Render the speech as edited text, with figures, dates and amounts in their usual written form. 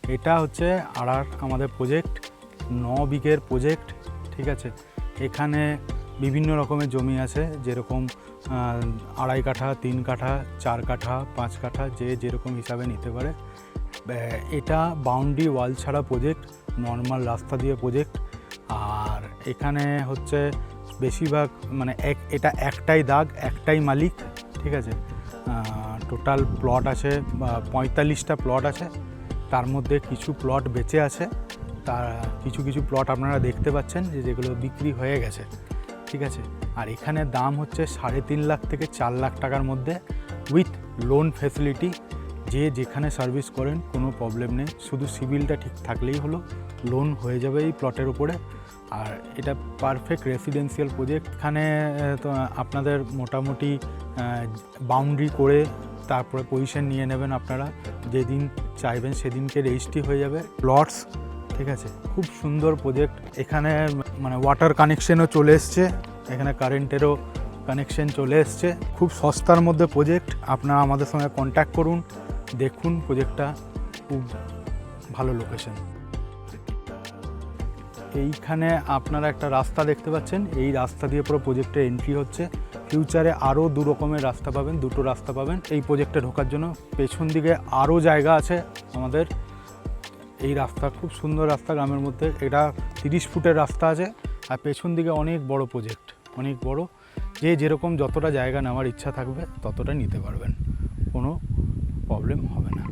এটা হচ্ছে আড়ার আমাদের প্রজেক্ট 9 বিঘের প্রজেক্ট, ঠিক আছে। এখানে বিভিন্ন রকমের জমি আছে, যেরকম 2.5 কাঠা, 3 কাঠা, 4 কাঠা, 5 কাঠা, যে যেরকম হিসাবে নিতে পারে। এটা বাউন্ডারি ওয়াল ছাড়া প্রজেক্ট, নর্মাল রাস্তা দিয়ে প্রজেক্ট। আর এখানে হচ্ছে বেশিরভাগ মানে এটা একটাই দাগ, একটাই মালিক, ঠিক আছে। টোটাল প্লট আছে 45টা প্লট আছে, তার মধ্যে কিছু প্লট বেঁচে আছে, তার কিছু কিছু প্লট আপনারা দেখতে পাচ্ছেন যেগুলো বিক্রি হয়ে গেছে, ঠিক আছে। আর এখানে দাম হচ্ছে 3.5 লাখ থেকে 4 লাখ টাকার মধ্যে, উইথ লোন ফ্যাসিলিটি। যে যেখানে সার্ভিস করেন কোনো প্রবলেম নেই, শুধু সিভিলটা ঠিক থাকলেই হলো, লোন হয়ে যাবে এই প্লটের উপরে। আর এটা পারফেক্ট রেসিডেন্সিয়াল প্রজেক্ট। এখানে তো আপনাদের মোটামুটি বাউন্ডারি করে তারপরে পজিশন নিয়ে নেবেন আপনারা, যেদিন চাইবেন সেদিনকে রেজিস্ট্রি হয়ে যাবে প্লটস, ঠিক আছে। খুব সুন্দর প্রজেক্ট। এখানে মানে ওয়াটার কানেকশনও চলে এসছে, এখানে কারেন্টেরও কানেকশন চলে এসছে। খুব সস্তার মধ্যে প্রজেক্ট। আপনারা আমাদের সঙ্গে কন্ট্যাক্ট করুন, দেখুন প্রজেক্টটা, খুব ভালো লোকেশন। এইখানে আপনারা একটা রাস্তা দেখতে পাচ্ছেন, এই রাস্তা দিয়ে পুরো প্রজেক্টে এন্ট্রি হচ্ছে। ফিউচারে আরও 2 রকমের রাস্তা পাবেন, 2টো রাস্তা পাবেন এই প্রজেক্টে ঢোকার জন্য। পেছন দিকে আরও জায়গা আছে আমাদের। এই রাস্তা খুব সুন্দর রাস্তা গ্রামের মধ্যে, এটা 30 ফুটের রাস্তা আছে। আর পেছন দিকে অনেক বড় প্রজেক্ট, অনেক বড়। যে যেরকম যতটা জায়গা নেওয়ার ইচ্ছা থাকবে ততটা নিতে পারবেন, কোনো প্রবলেম হবে না।